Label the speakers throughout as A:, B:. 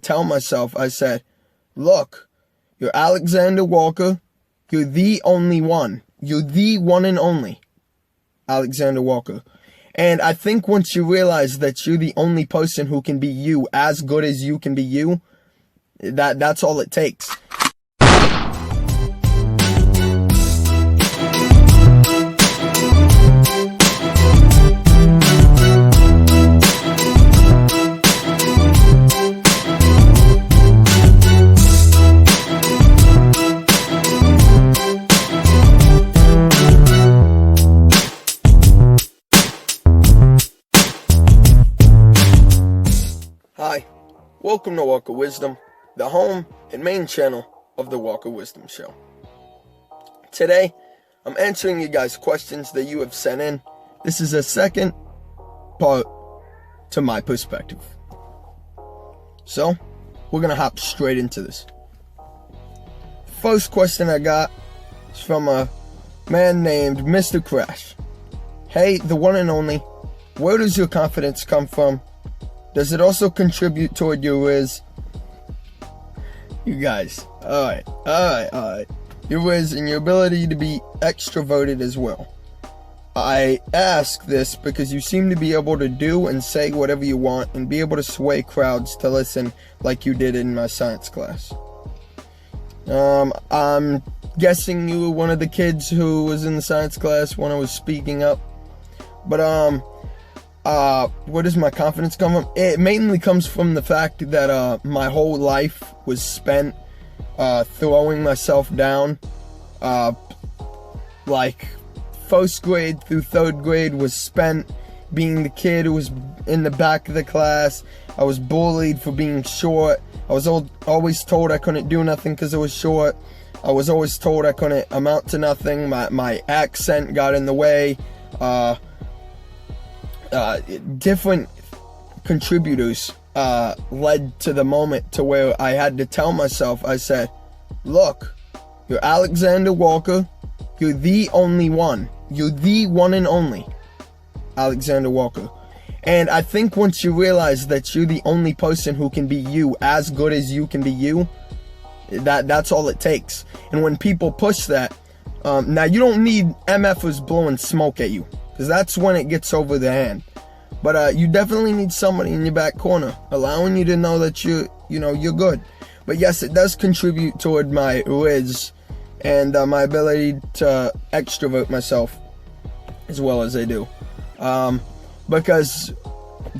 A: tell myself, I said, look, you're Alexander Walker. You're the only one. You're the one and only Alexander Walker. And I think once you realize that you're the only person who can be you, as good as you can be you, that's all it takes. Hi, welcome to Walker Wisdom, the home and main channel of the Walker Wisdom Show. Today, I'm answering you guys' questions that you have sent in. This is a second part to my perspective. So, we're going to hop straight into this. First question I got is from a man named Mr. Crash. Hey, the one and only, where does your confidence come from? Does it also contribute toward your whiz? You guys, alright. Your whiz and your ability to be extroverted as well. I ask this because you seem to be able to do and say whatever you want and be able to sway crowds to listen like you did in my science class. I'm guessing you were one of the kids who was in the science class when I was speaking up. But, where does my confidence come from? It mainly comes from the fact that my whole life was spent throwing myself down. Like first grade through third grade was spent being the kid who was in the back of the class. I was bullied for being short. I was always told I couldn't do nothing because I was short. I was always told I couldn't amount to nothing. My accent got in the way. Different contributors led to the moment to where I had to tell myself, I said, look, you're Alexander Walker. You're the only one. You're the one and only Alexander Walker. And I think once you realize that you're the only person who can be you, as good as you can be you, that's all it takes. And when people push that, now you don't need MFers blowing smoke at you, because that's when it gets over the hand. But you definitely need somebody in your back corner, allowing you to know that you're good. But yes, it does contribute toward my whiz and my ability to extrovert myself as well as I do. Because,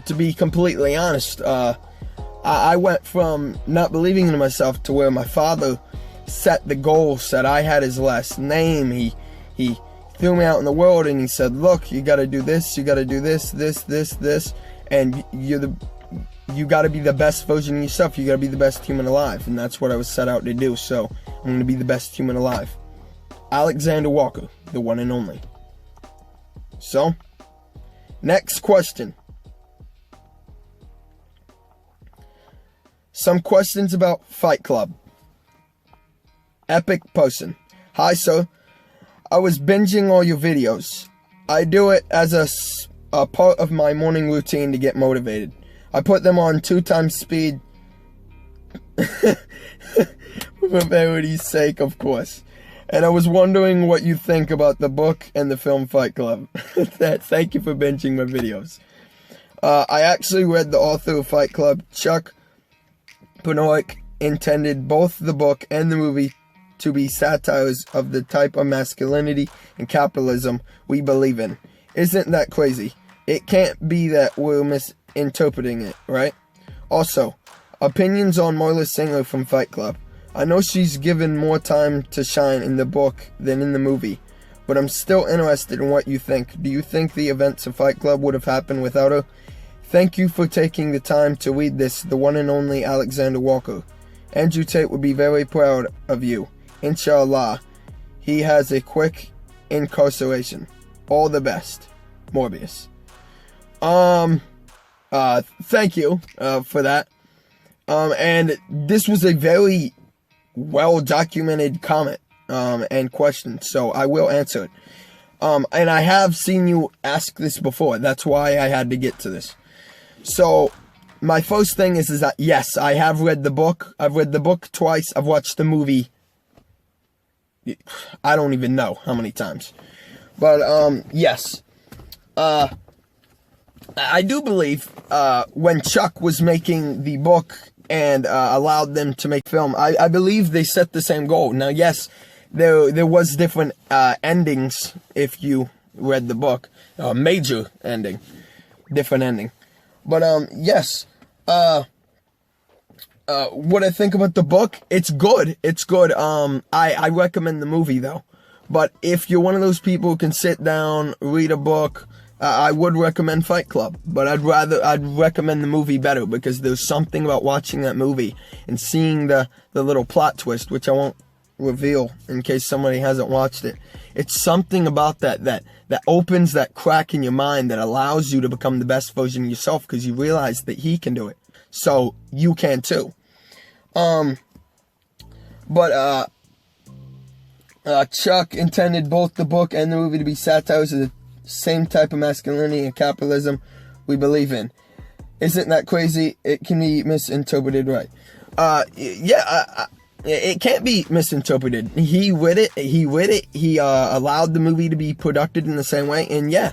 A: to be completely honest, I went from not believing in myself to where my father set the goal, said I had his last name. He threw me out in the world and he said, look, you gotta do this, you gotta do this, and you gotta be the best version of yourself. You gotta be the best human alive. And that's what I was set out to do. So I'm gonna be the best human alive. Alexander Walker, the one and only. So, next question. Some questions about Fight Club. Epic person. Hi, sir. I was binging all your videos. I do it as a part of my morning routine to get motivated. I put them on 2x speed. For verity's sake, of course. And I was wondering what you think about the book and the film Fight Club. Thank you for binging my videos. I actually read the author of Fight Club, Chuck Palahniuk, intended both the book and the movie to be satires of the type of masculinity and capitalism we believe in. Isn't that crazy? It can't be that we're misinterpreting it, right? Also, opinions on Marla Singer from Fight Club. I know she's given more time to shine in the book than in the movie, but I'm still interested in what you think. Do you think the events of Fight Club would have happened without her? Thank you for taking the time to read this, the one and only Alexander Walker. Andrew Tate would be very proud of you. Inshallah, he has a quick incarceration. All the best, Morbius. Thank you, for that. And this was a very well-documented comment, and question, so I will answer it. And I have seen you ask this before. That's why I had to get to this. So, my first thing is that, yes, I have read the book. I've read the book twice. I've watched the movie, I don't even know how many times. But, yes. I do believe, when Chuck was making the book and, allowed them to make film, I believe they set the same goal. Now, yes, there was different, endings if you read the book. Major ending. Different ending. But, yes, what I think about the book, it's good. It's good. I recommend the movie, though. But if you're one of those people who can sit down, read a book, I would recommend Fight Club. But I'd recommend the movie better, because there's something about watching that movie and seeing the little plot twist, which I won't reveal in case somebody hasn't watched it. It's something about that opens that crack in your mind that allows you to become the best version of yourself, because you realize that he can do it. So you can too. Chuck intended both the book and the movie to be satires of the same type of masculinity and capitalism we believe in. Isn't that crazy? It can be misinterpreted, right? It can't be misinterpreted. He read it. He allowed the movie to be produced in the same way. And yeah,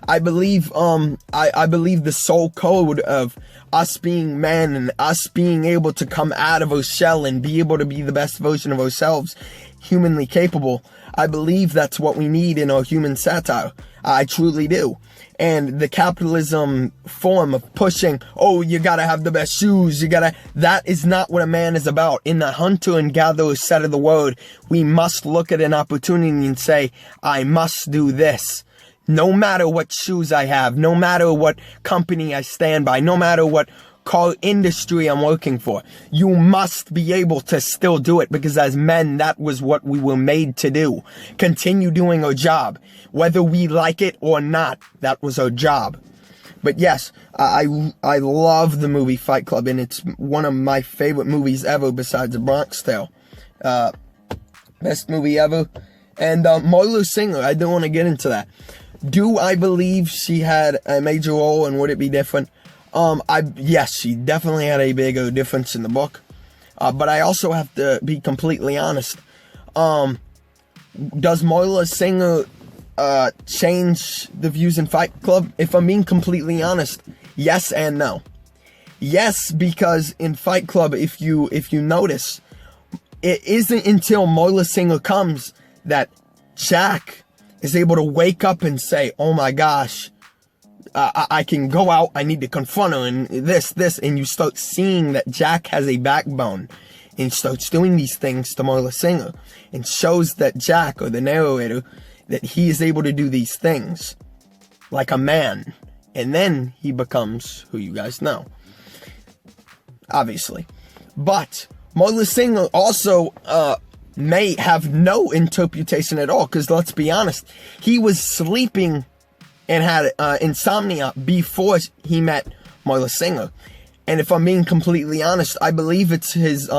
A: I believe, I believe the soul code of us being men and us being able to come out of our shell and be able to be the best version of ourselves, humanly capable. I believe that's what we need in our human satire. I truly do. And the capitalism form of pushing, oh, you gotta have the best shoes, that is not what a man is about. In the hunter and gatherer set of the world, we must look at an opportunity and say, I must do this. No matter what shoes I have, no matter what company I stand by, no matter what car industry I'm working for, you must be able to still do it, because as men, that was what we were made to do. Continue doing our job. Whether we like it or not, that was our job. But yes, I love the movie Fight Club, and it's one of my favorite movies ever besides A Bronx Tale. Best movie ever. And Marla Singer, I don't want to get into that. Do I believe she had a major role, and would it be different? Yes, she definitely had a bigger difference in the book. But I also have to be completely honest. Does Marla Singer change the views in Fight Club? If I'm being completely honest, yes and no. Yes, because in Fight Club, if you notice, it isn't until Marla Singer comes that Jack is able to wake up and say, oh my gosh, I can go out, I need to confront her, and this, and you start seeing that Jack has a backbone, and starts doing these things to Marla Singer, and shows that Jack, or the narrator, that he is able to do these things, like a man, and then he becomes who you guys know, obviously. But Marla Singer also, may have no interpretation at all, because let's be honest, he was sleeping and had insomnia before he met Marla Singer. And if I'm being completely honest, I believe it's his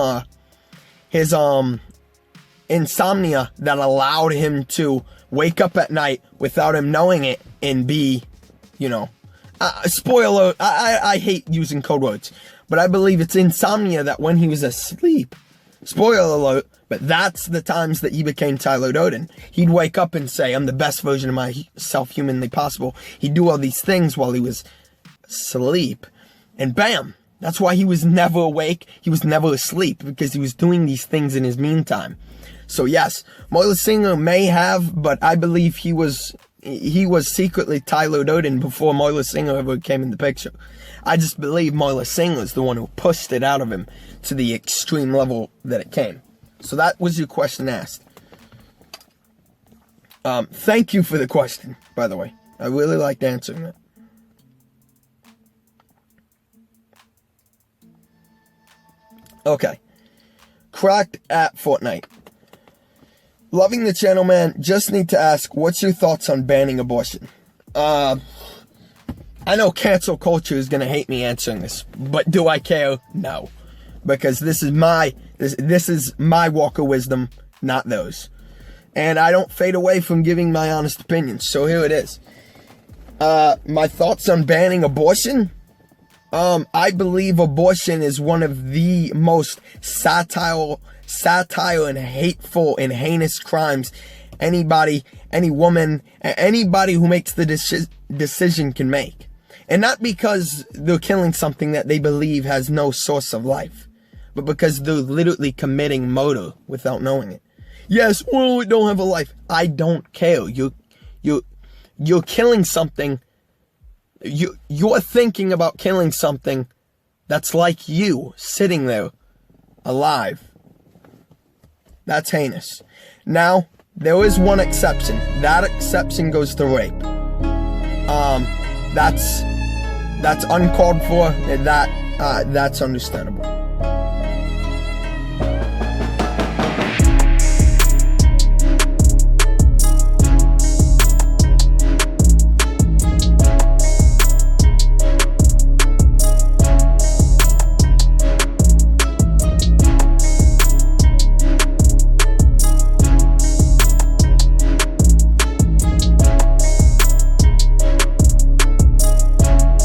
A: insomnia that allowed him to wake up at night without him knowing it and be, spoiler, I hate using code words, but I believe it's insomnia that when he was asleep, spoiler alert, but that's the times that he became Tyler Durden. He'd wake up and say, I'm the best version of myself humanly possible. He'd do all these things while he was asleep. And bam! That's why he was never awake. He was never asleep, because he was doing these things in his meantime. So yes, Marla Singer may have, but I believe he was secretly Tyler Durden before Marla Singer ever came in the picture. I just believe Marla Singer is the one who pushed it out of him to the extreme level that it came. So that was your question asked. Thank you for the question, by the way. I really liked answering that. Okay. Cracked at Fortnite. Loving the channel, man. Just need to ask, what's your thoughts on banning abortion? I know cancel culture is going to hate me answering this, but do I care? No. Because this is my walk of wisdom, not those. And I don't fade away from giving my honest opinions, so here it is. My thoughts on banning abortion? I believe abortion is one of the most satire and hateful and heinous crimes any woman, anybody who makes the decision can make. And not because they're killing something that they believe has no source of life, but because they're literally committing murder without knowing it. Yes, well, it don't have a life. I don't care. You're killing something. You're thinking about killing something that's like you, sitting there, alive. That's heinous. Now, there is one exception. That exception goes to rape. That's uncalled for, and that's understandable.